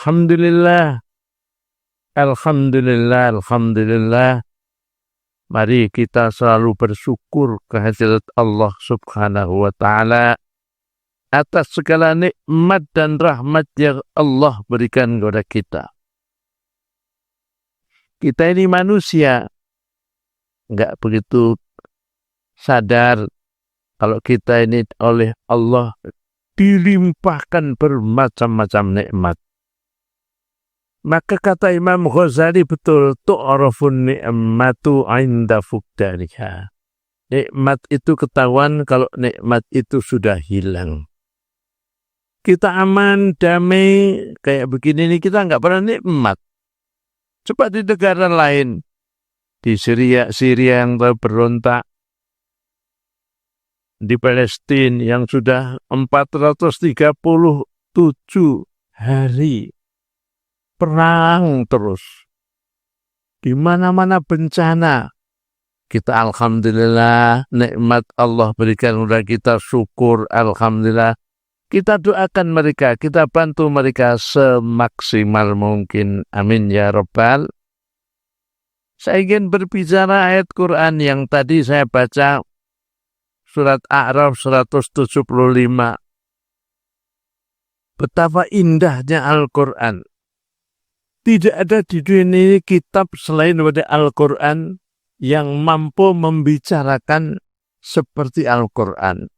Alhamdulillah, alhamdulillah, alhamdulillah. Mari kita selalu bersyukur kehadirat Allah Subhanahu wa Ta'ala atas segala nikmat dan rahmat yang Allah berikan kepada kita. Kita ini manusia, enggak begitu sadar kalau kita ini oleh Allah dilimpahkan bermacam-macam nikmat. Maka kata Imam Ghazali betul, tu'rafun ni'matu 'inda fuqdaniha. Nikmat itu ketahuan kalau nikmat itu sudah hilang. Kita aman, damai, kayak begini ini kita nggak pernah nikmat. Coba di negara lain, di Syria yang berontak, di Palestina yang sudah 437 hari perang terus. Di mana-mana bencana. Kita alhamdulillah, nikmat Allah berikan kepada kita, syukur alhamdulillah. Kita doakan mereka, kita bantu mereka semaksimal mungkin. Amin ya Rabbal. Saya ingin berbicara ayat Quran yang tadi saya baca, surat A'raf 175. Betapa indahnya Al-Quran. Tidak ada di dunia ini kitab selain dari Al-Quran yang mampu membicarakan seperti Al-Quran.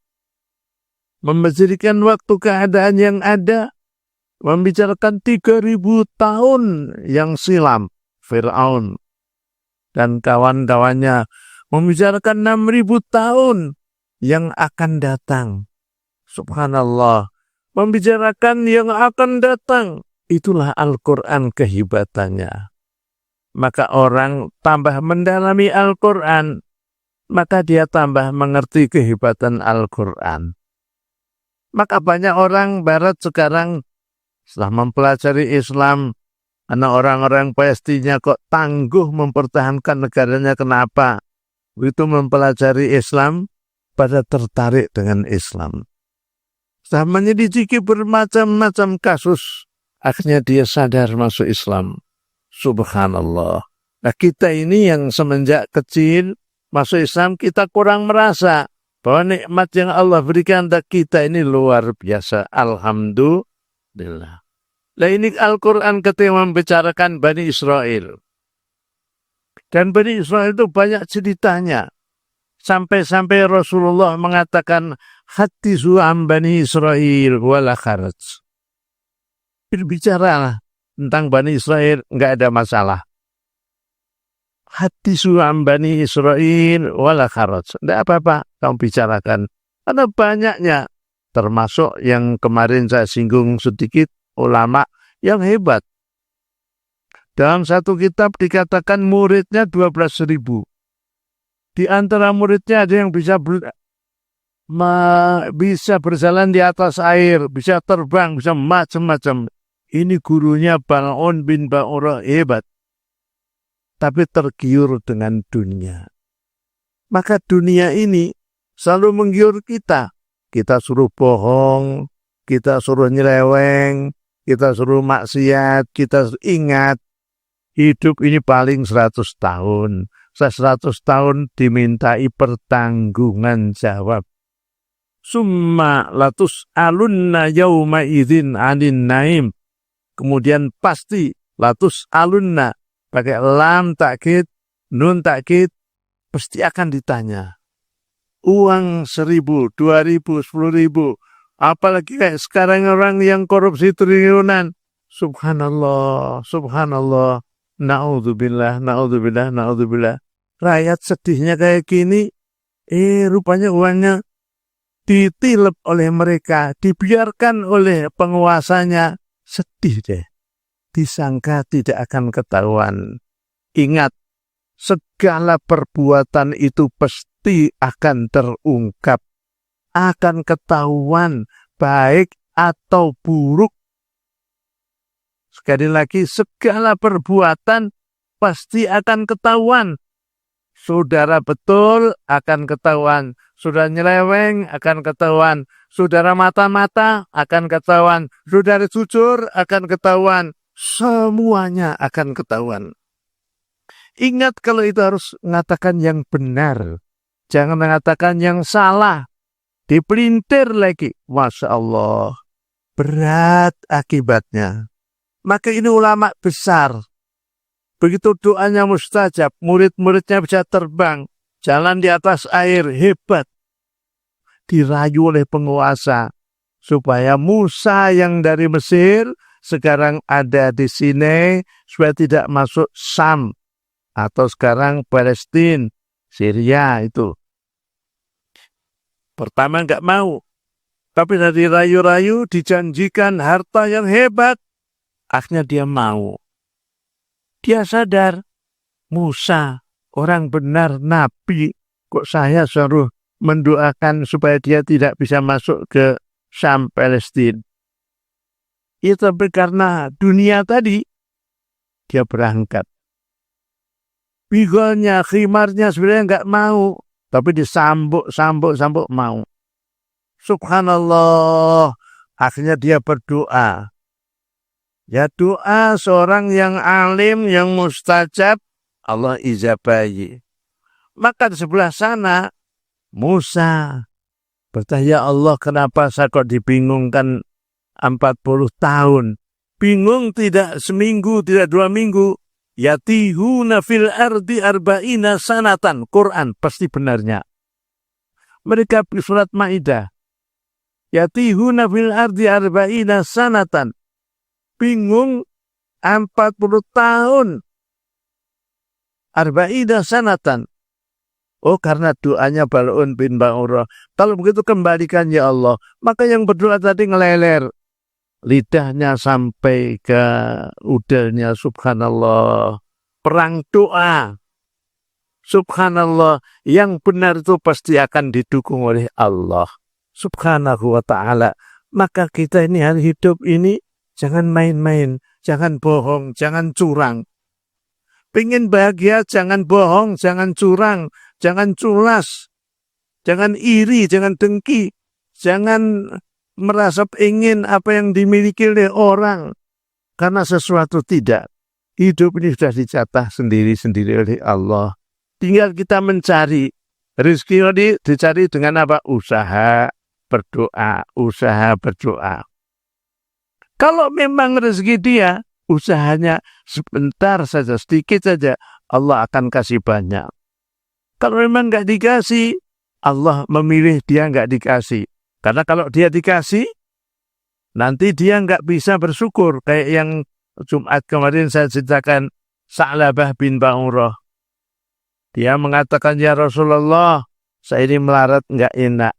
Membicarakan waktu keadaan yang ada, membicarakan 3.000 tahun yang silam, Fir'aun dan kawan-kawannya, membicarakan 6.000 tahun yang akan datang. Subhanallah, membicarakan yang akan datang. Itulah Al-Quran kehebatannya. Maka orang tambah mendalami Al-Quran, maka dia tambah mengerti kehebatan Al-Quran. Maka banyak orang Barat sekarang setelah mempelajari Islam, karena orang-orang Palestina kok tangguh mempertahankan negaranya, kenapa? Begitu mempelajari Islam, pada tertarik dengan Islam. Setelah menyelidiki bermacam-macam kasus, akhirnya dia sadar masuk Islam. Subhanallah. Nah, kita ini yang semenjak kecil masuk Islam, kita kurang merasa bahwa nikmat yang Allah berikan kepada kita ini luar biasa. Alhamdulillah. Nah, ini Al-Quran ketika membicarakan Bani Israel. Dan Bani Israel itu banyak ceritanya. Sampai-sampai Rasulullah mengatakan, hadithu an Bani Israel wala kharaj. Berbicara tentang Bani Israel, enggak ada masalah. Hadithu an Bani Israel wala kharaj. Enggak apa-apa kamu bicarakan. Karena banyaknya, termasuk yang kemarin saya singgung sedikit, ulama yang hebat. Dalam satu kitab dikatakan muridnya 12.000. Di antara muridnya ada yang bisa berjalan di atas air, bisa terbang, bisa macam-macam. Ini gurunya Bal'un bin Ba'urah, hebat. Tapi tergiur dengan dunia. Maka dunia ini selalu menggiur kita. Kita suruh bohong, kita suruh nyeleweng, kita suruh maksiat, kita ingat. Hidup ini paling 100 tahun. 100 tahun dimintai pertanggungan jawab. Summa latus alunna yauma idzin anin naim. Kemudian pasti latus alunna, pakai lam takkid, nun takkid, pasti akan ditanya. Uang 1.000, 2.000, 10.000, apalagi kayak sekarang orang yang korupsi triliunan. Subhanallah, subhanallah, na'udzubillah, na'udzubillah, na'udzubillah. Rakyat sedihnya kayak gini, rupanya uangnya ditilep oleh mereka, dibiarkan oleh penguasanya. Sedih deh. Disangka tidak akan ketahuan. Ingat, segala perbuatan itu pasti akan terungkap. Akan ketahuan baik atau buruk. Sekali lagi, segala perbuatan pasti akan ketahuan. saudara betul akan ketahuan, saudara nyeleweng akan ketahuan, saudara mata-mata akan ketahuan, saudara jujur akan ketahuan, semuanya akan ketahuan. Ingat kalau itu harus mengatakan yang benar, jangan mengatakan yang salah. Dipelintir lagi, Masya Allah, berat akibatnya. Maka ini ulama besar. Begitu doanya mustajab, murid-muridnya bisa terbang, jalan di atas air, hebat. Dirayu oleh penguasa, supaya Musa yang dari Mesir sekarang ada di sini, supaya tidak masuk Syam, atau sekarang Palestina, Syria itu. Pertama enggak mau, tapi dari rayu-rayu dijanjikan harta yang hebat, akhirnya dia mau. Dia sadar, Musa, orang benar, Nabi, kok saya suruh mendoakan supaya dia tidak bisa masuk ke Syam, Palestina. Itu karena dunia tadi, dia berangkat. Bigolnya, khimarnya sebenarnya enggak mau, tapi disambuk mau. Subhanallah, akhirnya dia berdoa. Ya doa seorang yang alim, yang mustajab, Allah ijabahi. Maka di sebelah sana, Musa bertanya, Allah kenapa saya kok dibingungkan 40 tahun. Bingung tidak seminggu, tidak 2 minggu. Yatihuna fil ardi arba'ina sanatan. Quran pasti benarnya. Mereka di surat Maidah. Yatihuna fil ardi arba'ina sanatan. Bingung 40 tahun. Arba'ina sanatan. Oh, karena doanya Bal'un bin Ba'urah. Kalau begitu kembalikan ya Allah. Maka yang berdoa tadi ngeleler. Lidahnya sampai ke udahnya, subhanallah. Perang doa. Subhanallah. Yang benar itu pasti akan didukung oleh Allah. Subhanahu wa ta'ala. Maka kita ini hari hidup ini jangan main-main. Jangan bohong. Jangan curang. Pengen bahagia jangan bohong. Jangan curang. Jangan culas. Jangan iri. Jangan dengki. Jangan merasa ingin apa yang dimiliki oleh orang. Karena sesuatu tidak. Hidup ini sudah dicatat sendiri-sendiri oleh Allah. Tinggal kita mencari. Rezeki ini dicari dengan apa? Usaha berdoa. Usaha berdoa. Kalau memang rezeki dia, usahanya sebentar saja, sedikit saja, Allah akan kasih banyak. Kalau memang nggak dikasih, Allah memilih dia nggak dikasih. Karena kalau dia dikasih, nanti dia nggak bisa bersyukur. Kayak yang Jumat kemarin saya ceritakan, Sa'labah bin Ba'urah. Dia mengatakan, ya Rasulullah, saya ini melarat nggak enak.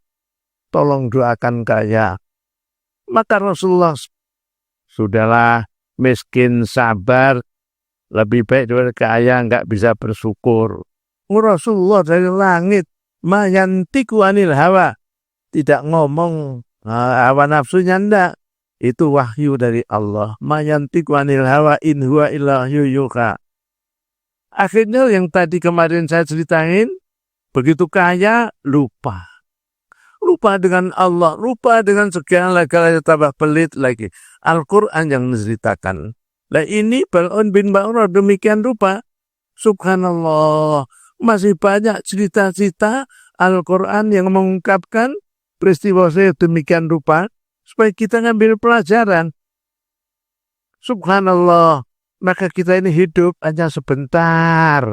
Tolong doakan kaya. Maka Rasulullah, sudahlah, miskin sabar, lebih baik daripada kaya nggak bisa bersyukur. Rasulullah dari langit, ma yantiku anil hawa. Tidak ngomong hawa nafsunya enggak. Itu wahyu dari Allah. Ma yantiku anil hawa in huwa illa yuha. Akhirnya yang tadi kemarin saya ceritain, begitu kaya, lupa. Lupa dengan Allah, lupa dengan segala-galanya, tambah pelit lagi. Al-Quran yang menceritakan. Nah ini Bal'un bin Ba'urah demikian rupa. Subhanallah. Masih banyak cerita-cerita Al-Quran yang mengungkapkan peristiwa saya demikian rupa, supaya kita ngambil pelajaran. Subhanallah, maka kita ini hidup hanya sebentar.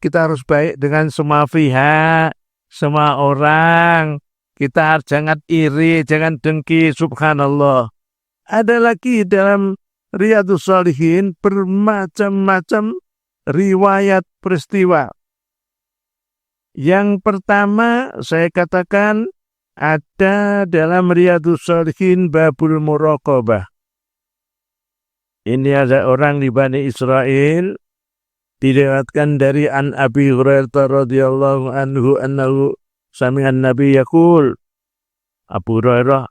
Kita harus baik dengan semua pihak, semua orang. Kita jangan iri, jangan dengki, subhanallah. Ada lagi dalam Riyadhus Shalihin bermacam-macam riwayat peristiwa. Yang pertama saya katakan, ada dalam Riyadhus Shalihin babul muraqabah. Ini ada orang di Bani Israel, diriwayatkan dari an Abi Hurairah radhiyallahu anhu annahu sami'an Nabi yaqul. Abu Hurairah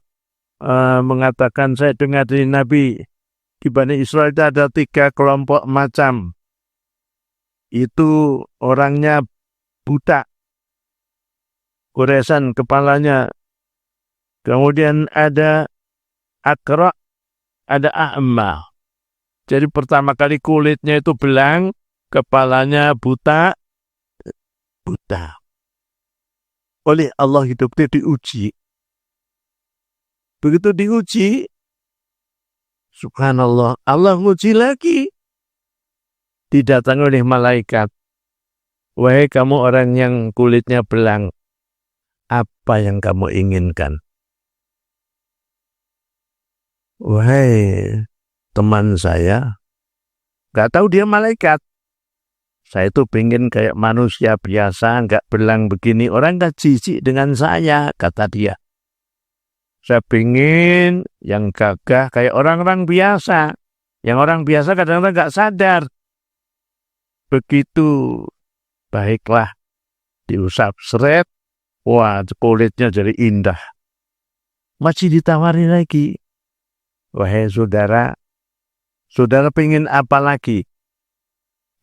mengatakan, saya dengar dari Nabi, di Bani Israel itu ada 3 kelompok macam. Itu orangnya buta, goresan kepalanya. Kemudian ada akra, ada a'ma. Jadi pertama kali kulitnya itu belang, kepalanya buta. Oleh Allah hidupnya diuji. Begitu diuji, subhanallah, Allah nguji lagi. Didatangi oleh malaikat. Wahai kamu orang yang kulitnya belang, apa yang kamu inginkan? Wahai teman saya, gak tahu dia malaikat. Saya itu pengen kayak manusia biasa, gak belang begini. Orang gak jijik dengan saya, kata dia. Saya pengen yang gagah kayak orang-orang biasa. Yang orang biasa kadang-kadang gak sadar. Begitu baiklah, diusap seret, wah kulitnya jadi indah. Masih ditawari lagi. Wahai saudara, saudara pengen apa lagi?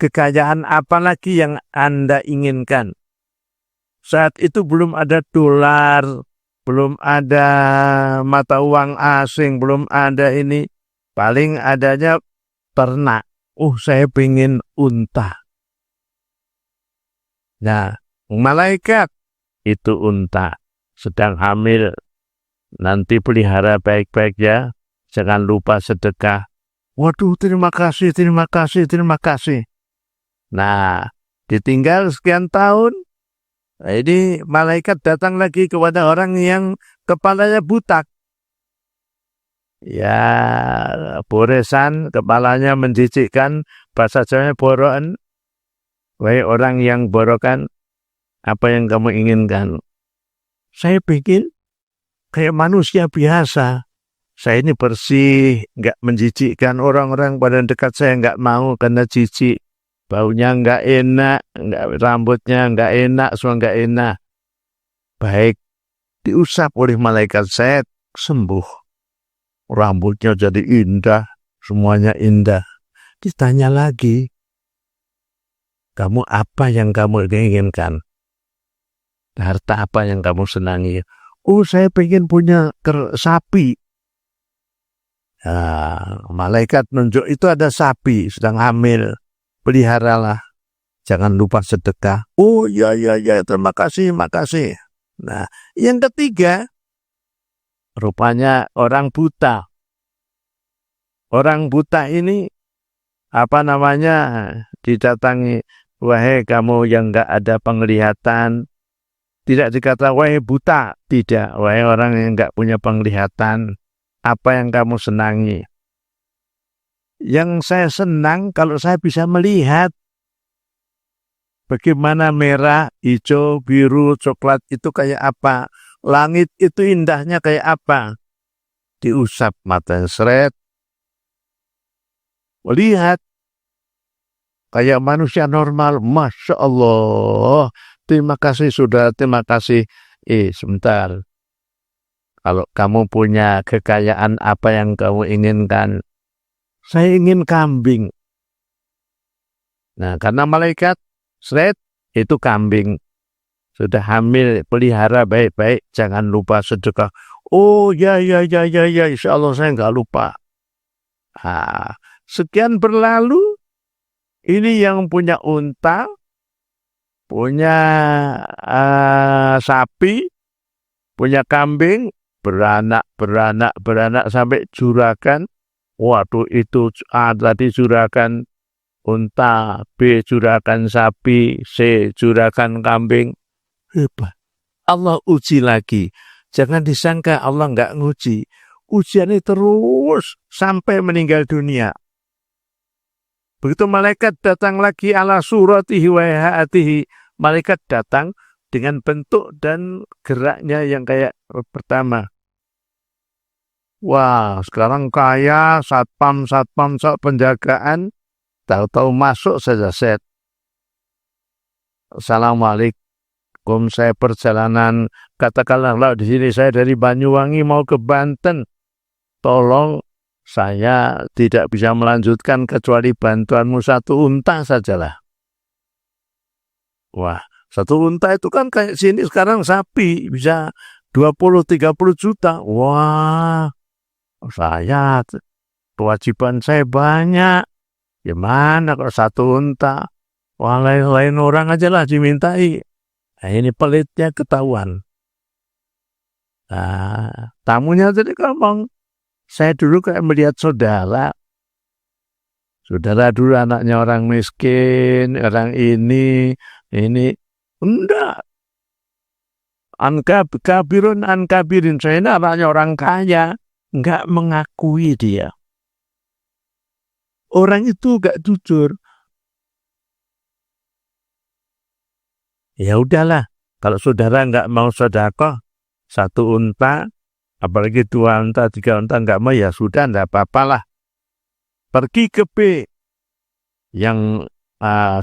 Kekayaan apa lagi yang Anda inginkan? Saat itu belum ada dolar, belum ada mata uang asing, belum ada ini. Paling adanya ternak. Saya pengen unta. Nah, malaikat itu unta sedang hamil. Nanti pelihara baik-baik ya. Jangan lupa sedekah. Waduh, terima kasih. Nah, ditinggal sekian tahun. Ini malaikat datang lagi kepada orang yang kepalanya butak. Ya, boresan, kepalanya menjijikkan, bahasa Jawanya borokan. Wahai orang yang borokan, apa yang kamu inginkan? Saya pikir kayak manusia biasa. Saya ini bersih, nggak menjijikkan orang-orang pada dekat saya nggak mau karena jijik. Baunya nggak enak, rambutnya nggak enak, semua nggak enak. Baik, diusap oleh malaikat, saya sembuh. Rambutnya jadi indah, semuanya indah. Ditanya lagi, kamu apa yang kamu inginkan? Harta apa yang kamu senangi? Saya pengen punya sapi. Malaikat nunjuk, itu ada sapi sedang hamil, peliharalah, jangan lupa sedekah. Ya, terima kasih. Nah, yang ketiga, rupanya orang buta. Orang buta ini didatangi, wahai kamu yang enggak ada penglihatan. Tidak dikata wahai buta, tidak, wahai orang yang enggak punya penglihatan. Apa yang kamu senangi? Yang saya senang kalau saya bisa melihat bagaimana merah, hijau, biru, coklat itu kayak apa. Langit itu indahnya kayak apa. Diusap mata seret. Lihat. Kayak manusia normal. Masya Allah. Terima kasih saudara, terima kasih. Sebentar. Kalau kamu punya kekayaan apa yang kamu inginkan? Saya ingin kambing. Nah, karena malaikat seret itu kambing. Sudah hamil, pelihara baik-baik, jangan lupa sedekah. Ya, insya Allah saya nggak lupa. Sekian berlalu, ini yang punya unta, punya sapi, punya kambing, beranak sampai juragan. Waduh, itu tadi juragan unta, B juragan sapi, C juragan kambing. Hebat. Allah uji lagi. Jangan disangka Allah enggak nguji. Ujiannya terus sampai meninggal dunia. Begitu malaikat datang lagi ala suratihi wa hayatihi. Malaikat datang dengan bentuk dan geraknya yang kayak pertama. Wah, sekarang kaya, satpam, penjagaan, tahu-tahu masuk saja set. Assalamualaikum, saya perjalanan, katakanlah di sini saya dari Banyuwangi mau ke Banten. Tolong, saya tidak bisa melanjutkan kecuali bantuanmu satu unta sajalah. Wah, Satu unta itu kan kayak sini sekarang sapi bisa 20-30 juta. Wah, saya kewajiban saya banyak. Gimana kalau satu unta? Wah, lain orang aja lah dimintai. Nah, ini pelitnya ketahuan. Nah, tamunya tadi ngomong, saya dulu kayak melihat saudara. Saudara dulu anaknya orang miskin, orang ini. Enggak. Kabirin. Saya ini anaknya orang kaya. Enggak mengakui dia. Orang itu enggak jujur. Ya udahlah. Kalau saudara enggak mau sedekah, satu unta, apalagi 2 unta, 3 unta enggak mau, ya sudah, enggak apa-apalah. Pergi ke B. Yang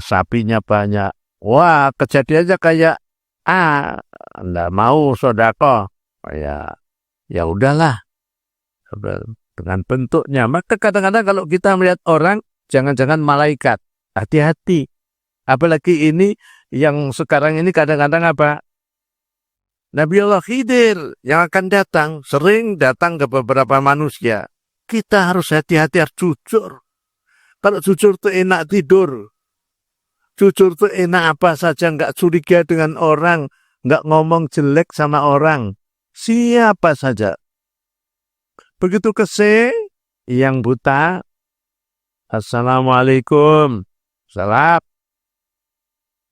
sapinya banyak. Wah, kejadiannya kayak enggak mau sedekah. Ya udahlah. Dengan bentuknya. Maka kadang-kadang kalau kita melihat orang, jangan-jangan malaikat. Hati-hati. Apalagi ini yang sekarang ini kadang-kadang apa? Nabi Allah Khidir yang akan datang, sering datang ke beberapa manusia. Kita harus hati-hati, harus jujur. Kalau jujur itu enak tidur. Jujur itu enak apa saja, nggak curiga dengan orang, nggak ngomong jelek sama orang. Siapa saja. Begitu ke C, yang buta, Assalamualaikum. Salam.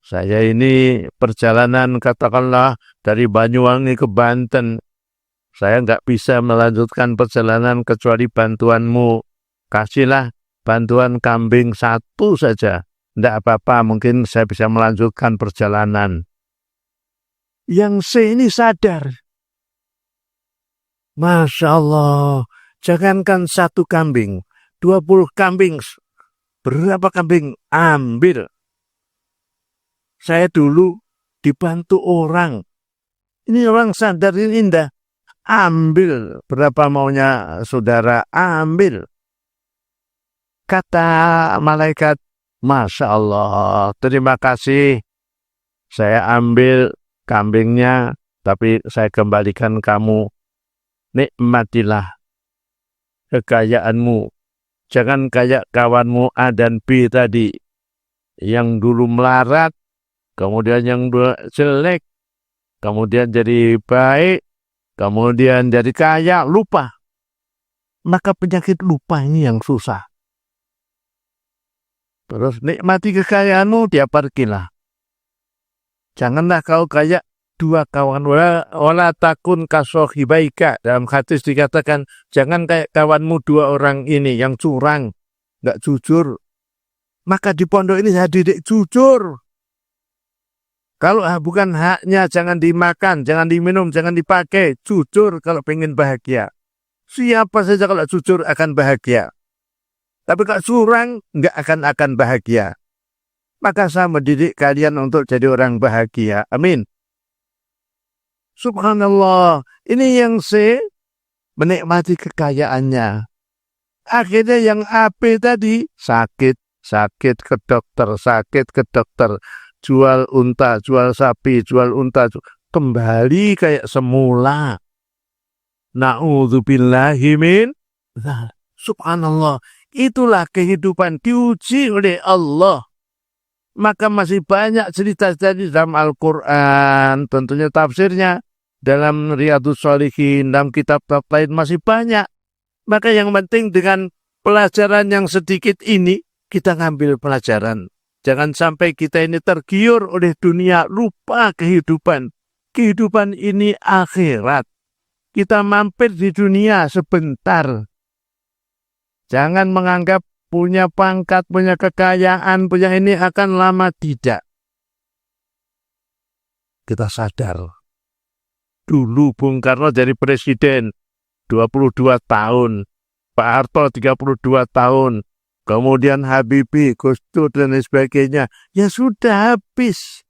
Saya ini perjalanan katakanlah dari Banyuwangi ke Banten. Saya nggak bisa melanjutkan perjalanan kecuali bantuanmu. Kasihlah bantuan kambing 1 saja. Nggak apa-apa, mungkin saya bisa melanjutkan perjalanan. Yang C ini sadar. Masya Allah, jangankan 1 kambing, 20 kambing. Berapa kambing? Ambil. Saya dulu dibantu orang. Ini orang sadar, ini indah. Ambil. Berapa maunya saudara? Ambil. Kata malaikat, Masya Allah, terima kasih. Saya ambil kambingnya, tapi saya kembalikan kamu. Nikmatilah kekayaanmu. Jangan kayak kawanmu A dan B tadi. Yang dulu melarat, kemudian yang jelek, kemudian jadi baik, kemudian jadi kaya, lupa. Maka penyakit lupa ini yang susah. Terus nikmati kekayaanmu, dia pergilah. Janganlah kau kayak 2 kawan. Wala takun kasohibaika. Dalam hadis dikatakan, jangan kayak kawanmu 2 orang ini yang curang, nggak jujur. Maka di pondok ini saya didik jujur. Kalau bukan haknya, jangan dimakan, jangan diminum, jangan dipakai. Jujur kalau pengen bahagia. Siapa saja kalau jujur akan bahagia. Tapi kalau curang, nggak akan bahagia. Maka saya mendidik kalian untuk jadi orang bahagia. Amin. Subhanallah. Ini yang C, menikmati kekayaannya. Akhirnya yang AB tadi, sakit ke dokter. Jual unta, jual sapi, jual unta, kembali kayak semula. Na'udzubillahi min. Subhanallah, itulah kehidupan diuji oleh Allah. Maka masih banyak cerita-cerita dalam Al-Quran, tentunya tafsirnya, dalam Riyadhus Shalihin, dalam kitab-kitab lain masih banyak. Maka yang penting dengan pelajaran yang sedikit ini, kita ngambil pelajaran. Jangan sampai kita ini tergiur oleh dunia, lupa kehidupan. Kehidupan ini akhirat. Kita mampir di dunia sebentar. Jangan menganggap punya pangkat, punya kekayaan, punya ini akan lama, tidak. Kita sadar. Dulu Bung Karno jadi presiden 22 tahun. Pak Harto 32 tahun. Kemudian Habibie, Gus Dur, dan sebagainya. Ya sudah habis.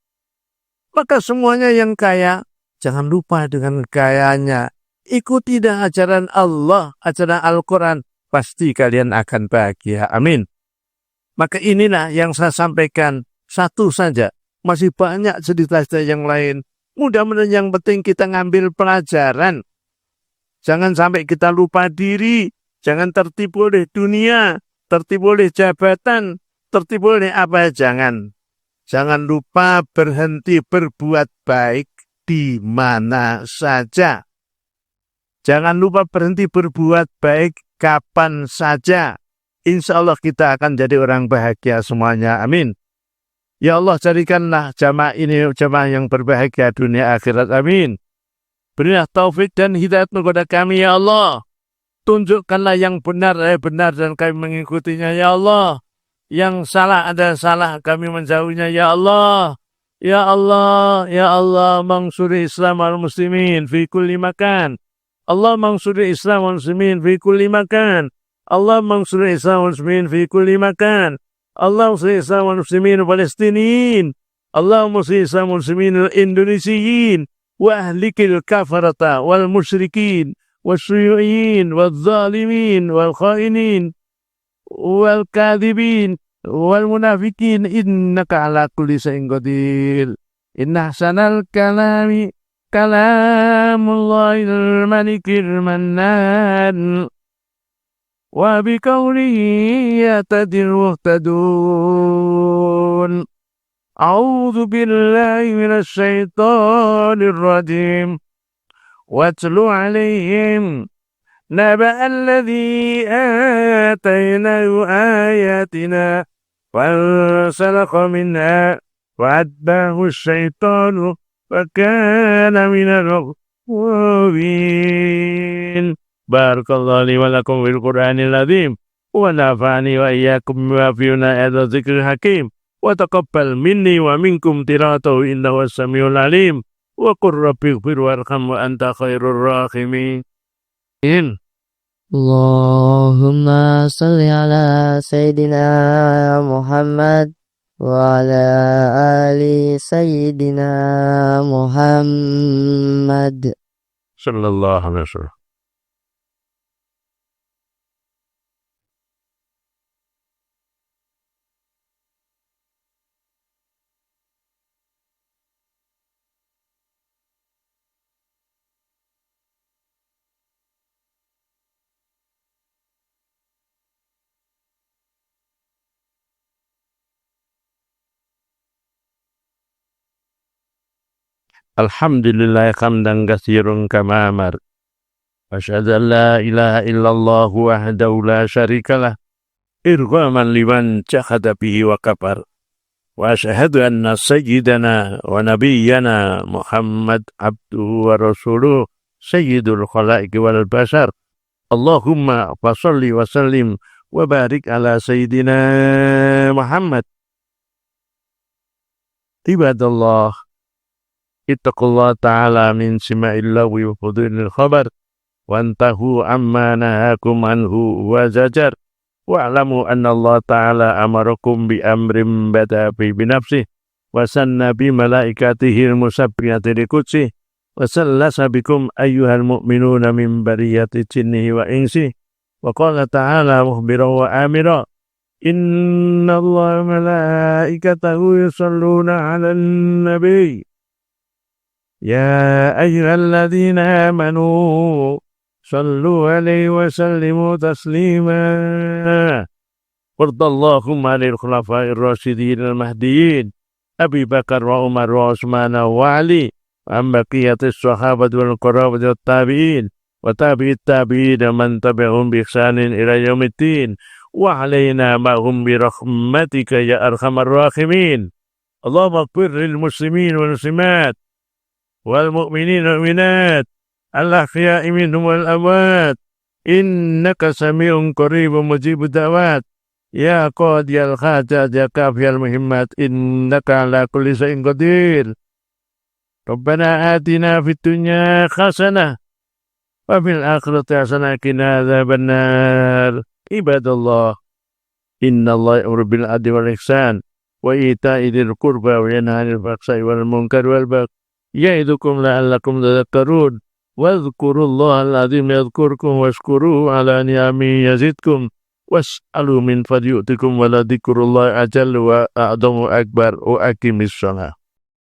Maka semuanya yang kaya, jangan lupa dengan kekayaannya. Ikuti ajaran Allah, ajaran Al-Quran. Pasti kalian akan bahagia. Amin. Maka inilah yang saya sampaikan. 1 saja. Masih banyak cerita-cerita yang lain. Mudah-mudahan yang penting kita ngambil pelajaran. Jangan sampai kita lupa diri. Jangan tertipu oleh dunia, tertipu oleh jabatan, tertipu oleh apa? Jangan lupa berhenti berbuat baik di mana saja. Jangan lupa berhenti berbuat baik kapan saja. Insya Allah kita akan jadi orang bahagia semuanya. Amin. Ya Allah, jadikanlah jamaah ini jamaah yang berbahagia dunia akhirat. Amin. Berilah taufik dan hidayat kepada kami, ya Allah. Tunjukkanlah yang benar dan kami mengikutinya, ya Allah. Yang salah adalah salah, kami menjauhinya, ya Allah. Ya Allah, ya Allah, mansuri Islam wal muslimin fi kulli makan. Allah mansuri Islam wal muslimin fi kulli makan. Allah mansuri Islam wal muslimin fi kulli makan. Allah mansuri Islam wal muslimin Palestiniin. Allah mansuri Islam wal muslimin Indonesiyin. Wa ahlikil kafarata wal musyrikin wasyuyu'in wal zalimin wal khainin wal kadhibin wal munafikin innaka ala kulli syai'in qadir. Inna ahsanal kalami kalamullahil malikil mannan wa biqaulihi yatadil muhtadun. A'udzu billahi minasy syaithanir rajim. Watlu 'alaihim naba alladzi atainahu ayatina fansalakha minha wa'atba'ahu asyaitanu fakana minal ghawin. Barakallahu li wa lakum fil Qur'anil azim wa nafa'ani wa iyyakum bima fihi min ayatil dzikril hakim. Wa taqabbal minni wa minkum tilawatahu innahu was-sami'ul 'alim. Wa qur rabbighfir warham wa anta khairur rahimin. Allahumma salli ala Sayyidina Muhammad wa ala ali Sayyidina Muhammad Sallallahu alaihi wasallam. Alhamdulillah hamdan katsiran kama amar. Asyhadu an la ilaha illallah wahdahu la syarikalah irghaman liman jahada bihi wa kafar. Wa asyhadu anna sayyidana wa nabiyyana Muhammad abduhu wa rasuluh sayyidul khalaiqi wal bashar. Allahumma fasholli wa sallim wa barik ala sayyidina Muhammad. Ibadallah, ittaqullah ta'ala min sima'illahu wa fudulil khabar wa antahu amma nahakum anhu wa zajar wa'lamu anna Allah ta'ala amarakum bi amrin bada bi binafsih wa sanna bi malaikatihi al-musabbihati li qudsi wa sallasa bikum ayyuhal mu'minuna min bariyati jinnihi wa insi wa qala ta'ala muhbiran wa amira inna Allah malaikatahu yusalluna 'alan nabiy. Ya ayyuhalladzina amanu sallu alaihi wa sallimu taslima. Wardallahumma lil khulafa'ir rasyidin al-mahdiyyin Abi Bakar wa Umar wa Utsman wa Ali wa baqiyatis sahabat wal qarabat wat tabi'in wa tabi'it tabi'in man tabi'ahum bi ihsanin ila yaumiddin wa alaina ma'hum bi rahmatika ya arhamar rahimin. Allahumma ighfir lil muslimin wal muslimat wal mu'minin wal mu'minat al-ahya'i minhum wal amwat innaka sami'un qaribun mujibud da'wat ya qadiyal hajat ya kafiyal muhimmat innaka ala kulli syai'in qadir. Rabbana atina fid dunya hasanah wa fil akhirati hasanah wa qina adzabannar. Ibadallah, innallaha ya'muru bil 'adli wal ihsan wa ita'i dzil qurba wa yanha 'anil fahsya'i wal munkari wal baghi ya'idukum la'allakum tadhakkarun. Wadhkurullahal 'azim yadhkurkum washkuruhu 'ala ni'amihi yazidkum was'alu min fadli yu'tikum wa la dzikrullahi ajal wa a'dhamu akbar wa aqimis shalah.